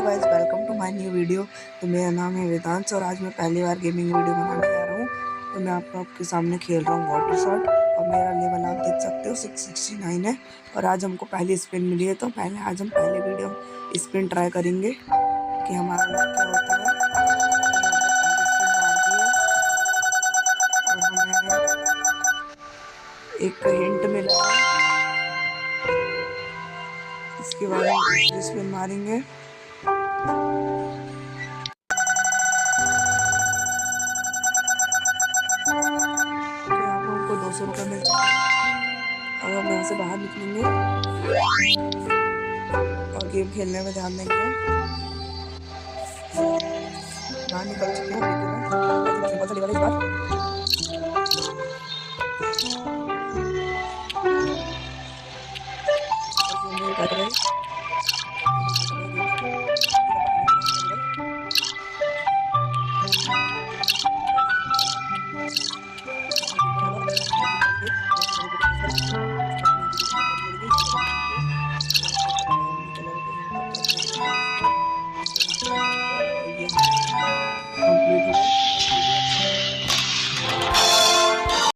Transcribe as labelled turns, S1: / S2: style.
S1: Guys, welcome to my new video. तो मेरा नाम है वेदांश और आज मैं पहली बार गेमिंग वीडियो बनाने जा रहा हूँ। तो मैं आपके सामने खेल रहा हूँ वाटर शॉट और मेरा लेवल आप देख सकते हो 669 है। और आज हमको पहली स्पिन मिली है, तो आज हम पहले वीडियो स्पिन ट्राई करेंगे कि हमारा लक क्या होता है। पहली स्पिन मार दी है और हमें एक हिंट मिला है। इसके बाद हम दूसरी स्पिन मारेंगे। यहाँ पर हमको 200 रुपये मिल चुके हैं। अब हम यहाँ से बाहर निकलेंगे और गेम खेलने में ध्यान देंगे। बाहर निकल चुके हैं। सिंपल सा लेवल है इस बार।